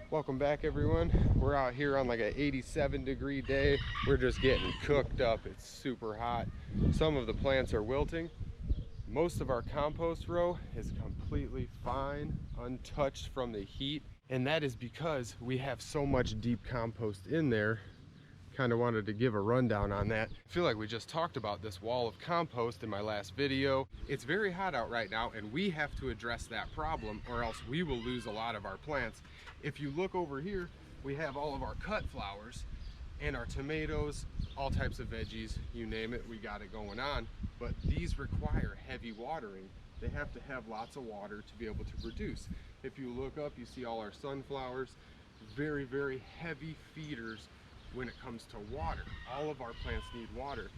Welcome back, everyone. We're out here on like an 87-degree day. We're just getting cooked up. It's super hot. Some of the plants are wilting. Most of our compost row is completely fine, untouched from the heat. And that is because we have so much deep compost in there. Kind of wanted to give a rundown on that. I feel like we just talked about this wall of compost in my last video. It's very hot out right now, and we have to address that problem or else we will lose a lot of our plants. If you look over here, we have all of our cut flowers and our tomatoes, all types of veggies, you name it, we got it going on. But these require heavy watering. They have to have lots of water to be able to produce. If you look up, you see all our sunflowers, very, very heavy feeders when it comes to water. All of our plants need water.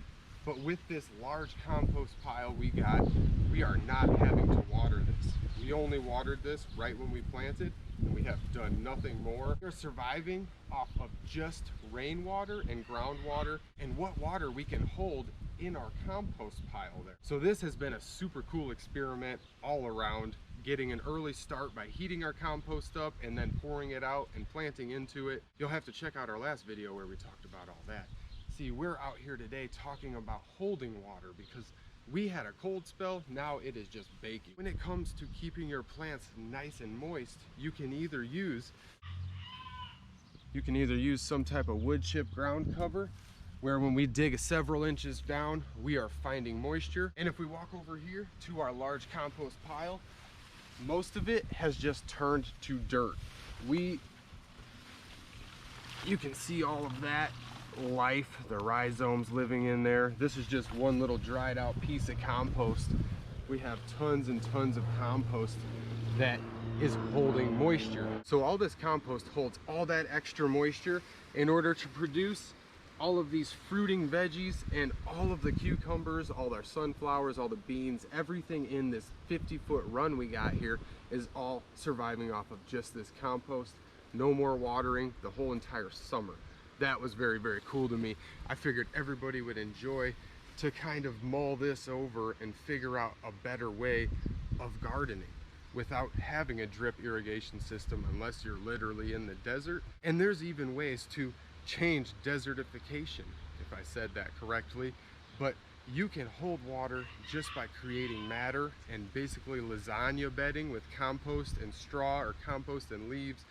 But with this large compost pile we got, we are not having to water this. We only watered this right when we planted, and we have done nothing more. We're surviving off of just rainwater and groundwater and what water we can hold in our compost pile there. So this has been a super cool experiment all around, getting an early start by heating our compost up and then pouring it out and planting into it. You'll have to check out our last video where we talked about all that. See, we're out here today talking about holding water because we had a cold spell, now it is just baking. When it comes to keeping your plants nice and moist, you can either use some type of wood chip ground cover, where when we dig several inches down, we are finding moisture. And if we walk over here to our large compost pile, most of it has just turned to dirt. You can see all of that life, the rhizomes living in there. This is just one little dried out piece of compost. We have tons and tons of compost that is holding moisture. So all this compost holds all that extra moisture in order to produce all of these fruiting veggies and all of the cucumbers, all our sunflowers, all the beans, everything in this 50-foot run we got here is all surviving off of just this compost. No more watering the whole entire summer. That was very, very cool to me. I figured everybody would enjoy to kind of mull this over and figure out a better way of gardening without having a drip irrigation system unless you're literally in the desert. And there's even ways to change desertification, if I said that correctly, but you can hold water just by creating matter and basically lasagna bedding with compost and straw or compost and leaves.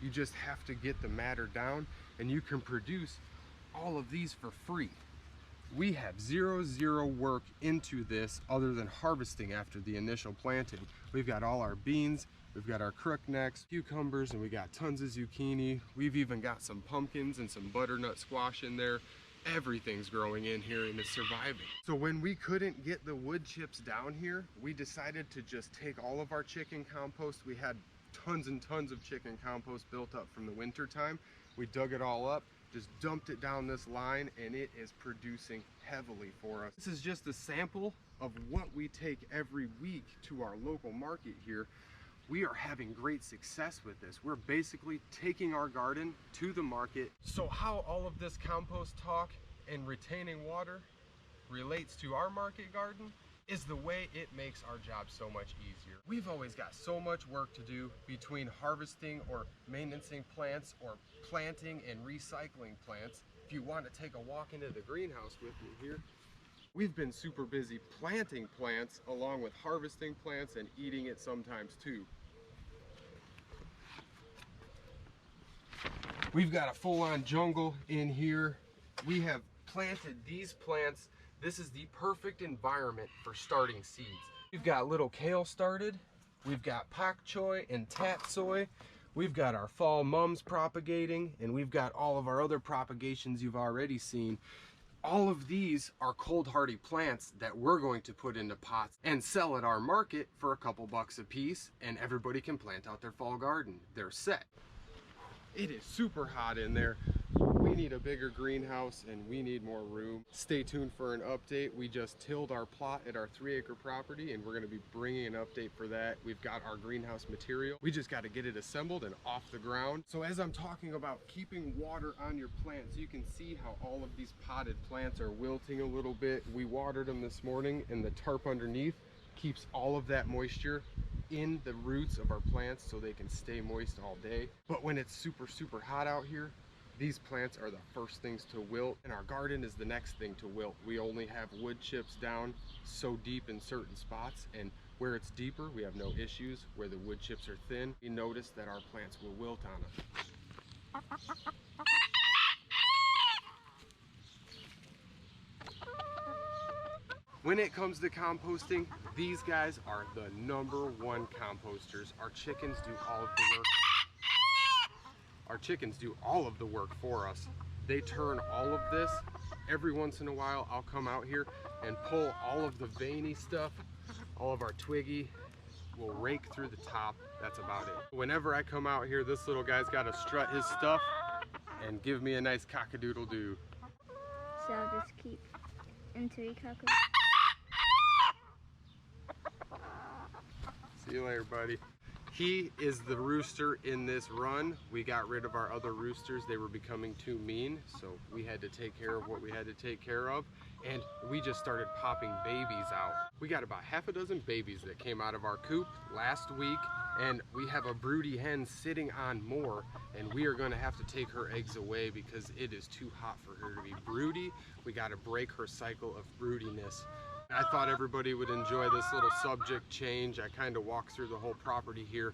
You just have to get the matter down and you can produce all of these for free. We have zero work into this other than harvesting after the initial planting. We've got all our beans, we've got our crooknecks, cucumbers, and we got tons of zucchini. We've even got some pumpkins and some butternut squash in there. Everything's growing in here and it's surviving. So when we couldn't get the wood chips down here, we decided to just take all of our chicken compost. We had tons and tons of chicken compost built up from the winter time. We dug it all up, just dumped it down this line, and it is producing heavily for us. This is just a sample of what we take every week to our local market here. We are having great success with this. We're basically taking our garden to the market. So how all of this compost talk and retaining water relates to our market garden is the way it makes our job so much easier. We've always got so much work to do between harvesting or maintaining plants or planting and recycling plants. If you want to take a walk into the greenhouse with me here, we've been super busy planting plants along with harvesting plants and eating it sometimes too. We've got a full-on jungle in here. We have planted these plants. This is the perfect environment for starting seeds. We've got little kale started. We've got pak choi and tatsoi. We've got our fall mums propagating, and we've got all of our other propagations you've already seen. All of these are cold hardy plants that we're going to put into pots and sell at our market for a couple bucks a piece, and everybody can plant out their fall garden. They're set. It is super hot in there. We need a bigger greenhouse and we need more room. Stay tuned for an update. We just tilled our plot at our 3-acre property and we're going to be bringing an update for that. We've got our greenhouse material. We just got to get it assembled and off the ground. So as I'm talking about keeping water on your plants, you can see how all of these potted plants are wilting a little bit. We watered them this morning and the tarp underneath keeps all of that moisture in the roots of our plants so they can stay moist all day. But when it's super hot out here, these plants are the first things to wilt, and our garden is the next thing to wilt. We only have wood chips down so deep in certain spots, and where it's deeper, we have no issues. Where the wood chips are thin, we notice that our plants will wilt on us. When it comes to composting, these guys are the #1 composters. Our chickens do all of the work. Our chickens do all of the work for us. They turn all of this. Every once in a while, I'll come out here and pull all of the veiny stuff, all of our twiggy. We'll rake through the top. That's about it. Whenever I come out here, this little guy's got to strut his stuff and give me a nice cock-a-doodle-doo. So I'll just keep until you cock. See you later, buddy. He is the rooster in this run. We got rid of our other roosters. They were becoming too mean, so we had to take care of what we had to take care of. And we just started popping babies out. We got about half a dozen babies that came out of our coop last week, and we have a broody hen sitting on more, and we are gonna have to take her eggs away because it is too hot for her to be broody. We gotta break her cycle of broodiness. I thought everybody would enjoy this little subject change. I kind of walk through the whole property here,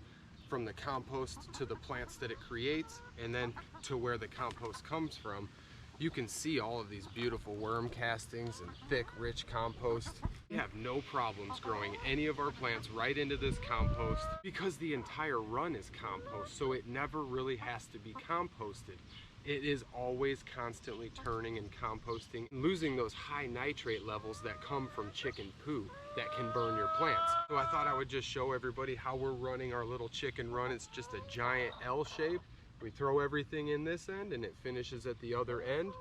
from the compost to the plants that it creates, and then to where the compost comes from. You can see all of these beautiful worm castings and thick, rich compost. We have no problems growing any of our plants right into this compost because the entire run is compost, so it never really has to be composted. It is always constantly turning and composting, losing those high nitrate levels that come from chicken poo that can burn your plants. So I thought I would just show everybody how we're running our little chicken run. It's just a giant L shape. We throw everything in this end and it finishes at the other end.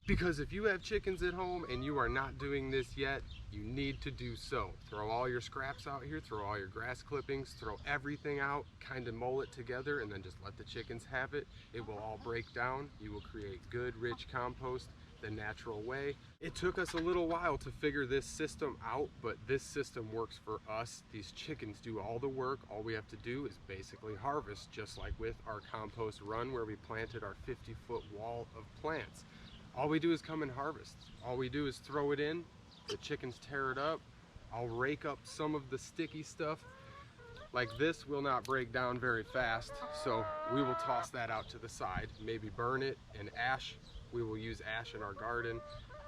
Because if you have chickens at home and you are not doing this yet, you need to do so. Throw all your scraps out here, throw all your grass clippings, throw everything out, kind of mull it together, and then just let the chickens have it. It will all break down. You will create good, rich compost the natural way. It took us a little while to figure this system out, but this system works for us. These chickens do all the work. All we have to do is basically harvest, just like with our compost run where we planted our 50-foot wall of plants. All we do is come and harvest. All we do is throw it in, the chickens tear it up. I'll rake up some of the sticky stuff. Like this will not break down very fast, so we will toss that out to the side, maybe burn it, and ash, we will use ash in our garden,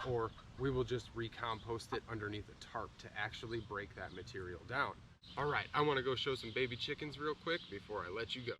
or we will just recompost it underneath a tarp to actually break that material down. All right, I wanna go show some baby chickens real quick before I let you go.